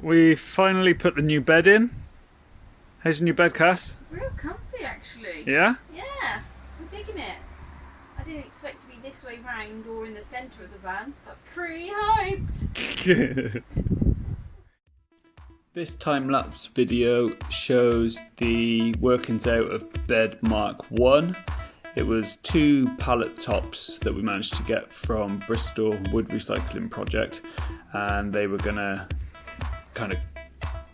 We finally put the new bed in. How's your new bed, Cass? Real comfy, actually. Yeah? Yeah, I'm digging it. I didn't expect to be this way round or in the centre of the van, but pretty hyped. This time-lapse video shows the workings out of bed Mark 1. It was 2 pallet tops that we managed to get from Bristol wood recycling project, and they were gonna kind of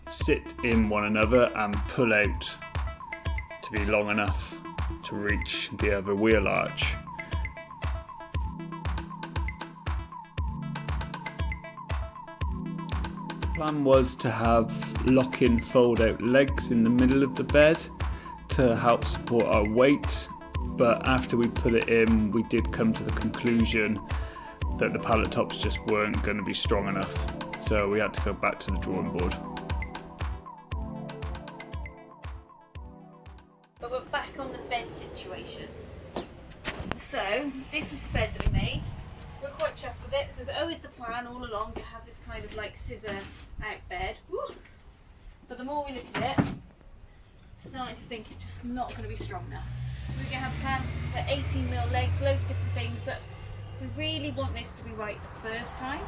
sit in one another and pull out to be long enough to reach the other wheel arch. The plan was to have lock-in fold-out legs in the middle of the bed to help support our weight, but after we put it in, we did come to the conclusion that the pallet tops just weren't going to be strong enough, so we had to go back to the drawing board. But we're back on the bed situation. So, this was the bed that we made. We're quite chuffed with it. So it was always the plan all along to have this kind of like scissor out bed. Woo! But the more we look at it, starting to think it's just not going to be strong enough. We're going to have plans for 18mm legs, loads of different things, but we really want this to be right the first time.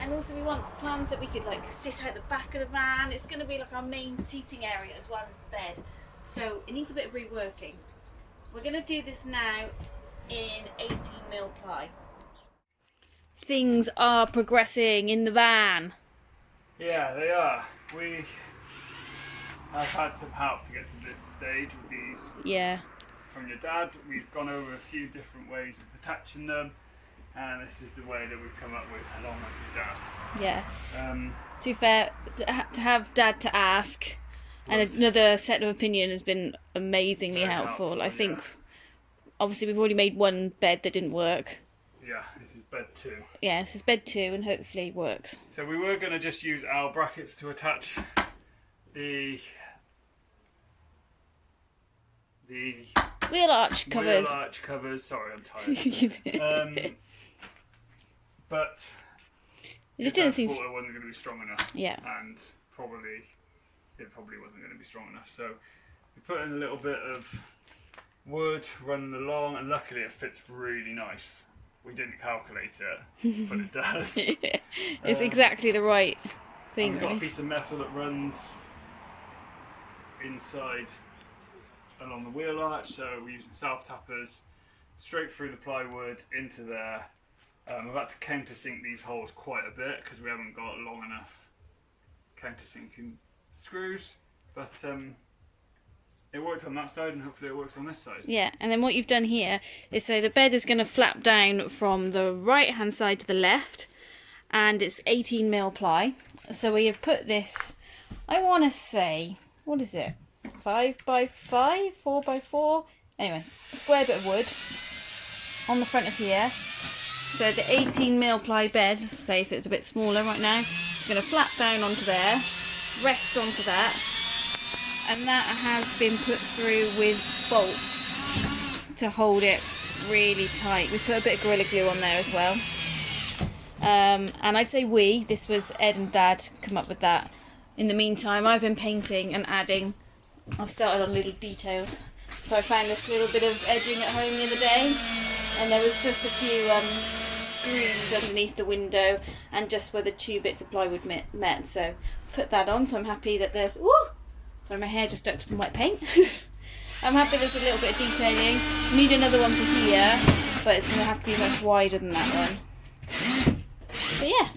And also we want plans that we could like sit out the back of the van. It's going to be like our main seating area as well as the bed. So it needs a bit of reworking. We're going to do this now in 18mm ply. Things are progressing in the van. Yeah, they are. We have had some help to get to this stage with these. Yeah. From your dad. We've gone over a few different ways of attaching them, and this is the way that we've come up with along with your dad. Yeah. To be fair, to have dad to ask and another set of opinion has been amazingly helpful. I think, obviously, we've already made one bed that didn't work. Yeah, this is bed 2. Yeah, this is bed 2 and hopefully it works. So we were going to just use our brackets to attach the wheel arch covers. Wheel arch covers. Sorry, I'm tired. But it just didn't seem. Thought it wasn't going to be strong enough. Yeah. And it probably wasn't going to be strong enough. So we put in a little bit of wood running along, and luckily it fits really nice. We didn't calculate it, but it does. It's exactly the right thing. We've got a piece of metal that runs inside along the wheel arch, so we're using self-tappers straight through the plywood into there. I've had to countersink these holes quite a bit because we haven't got long enough countersinking screws, but it worked on that side and hopefully it works on this side. Yeah, and then what you've done here is, so the bed is going to flap down from the right hand side to the left, and it's 18mm ply. So we have put this, I want to say, what is it, 5x5, 4x4, anyway, a square bit of wood on the front of here. So the 18mm ply bed, say if it's a bit smaller right now, it's going to flap down onto there, rest onto that, and that has been put through with bolts to hold it really tight. We put a bit of Gorilla Glue on there as well. And I'd say this was Ed and Dad come up with that. In the meantime, I've been painting and adding. I've started on little details. So I found this little bit of edging at home the other day, and there was just a few screws underneath the window and just where the 2 bits of plywood met. So put that on, so I'm happy that there's... Woo! Sorry, my hair just stuck to some wet paint. I'm happy there's a little bit of detailing. Need another one for here, but it's going to have to be much wider than that one. But yeah.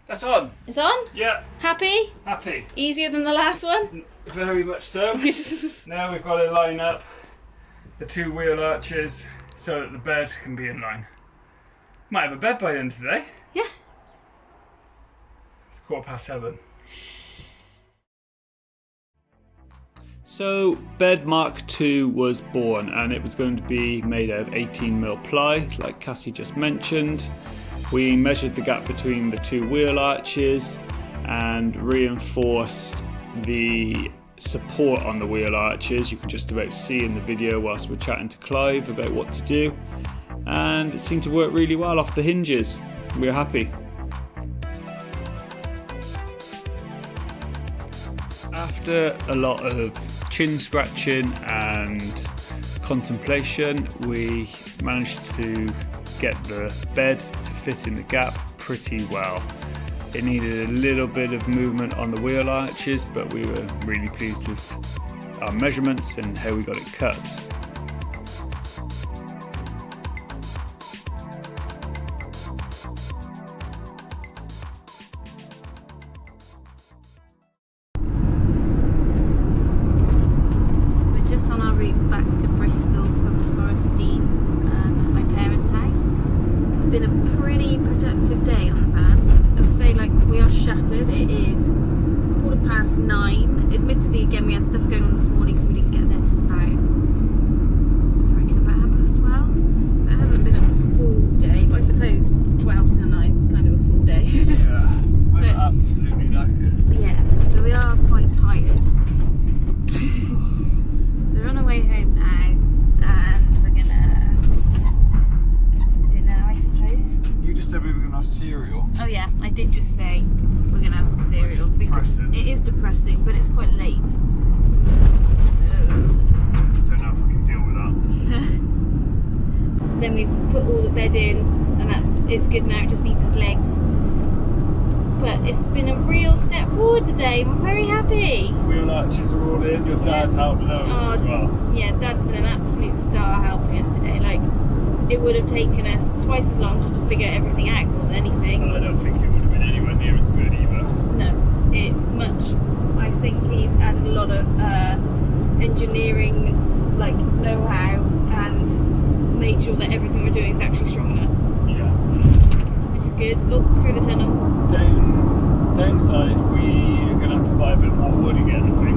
That's on. It's on? Yeah. Happy? Happy. Easier than the last one? Very much so. Now we've got to line up the 2 wheel arches so that the bed can be in line. Might have a bed by the end of today. Yeah. It's 7:15. So bed Mark 2 was born, and it was going to be made out of 18mm ply, like Cassie just mentioned. We measured the gap between the 2 wheel arches and reinforced the support on the wheel arches. You could just about see in the video whilst we're chatting to Clive about what to do, and it seemed to work really well off the hinges. We're happy. after a lot of chin scratching and contemplation, we managed to get the bed to fit in the gap pretty well. It needed a little bit of movement on the wheel arches, but we were really pleased with our measurements and how we got it cut. We're just on our route back to Bristol from the Forest Dean at my parents' house. It's been a pretty productive day on the van. I would say, like, we are shattered. It is 9:15. Admittedly, again, we had stuff going on this morning, so we didn't get there till about, I reckon, about 12:30. So it hasn't been a full day. Well, I suppose 12 to 9 is kind of a full day. Yeah, we're So- absolutely knackered. Yeah, so we are quite tired. So we're on our way home now, and we're gonna get some dinner, I suppose. You just said we were going to have cereal. Oh yeah, I did just say we're gonna have some cereal because depressing. it is depressing, but it's quite late. So Don't know if we can deal with that. then we've put all the bed in, and it's good now. It just needs its legs. But it's been a real step forward today. I'm very happy. Wheel arches are all in. Your dad helped loads as well. Yeah, Dad's been an absolute star helping us today. Like, it would have taken us twice as long just to figure everything out more than anything. And I don't think it would have been anywhere near as good either. No, it's much. I think he's added a lot of engineering, like, know-how, and made sure that everything we're doing is actually strong enough, Yeah. which is good. Oh, through the tunnel. Downside, we are going to have to buy a bit more wood again, I think.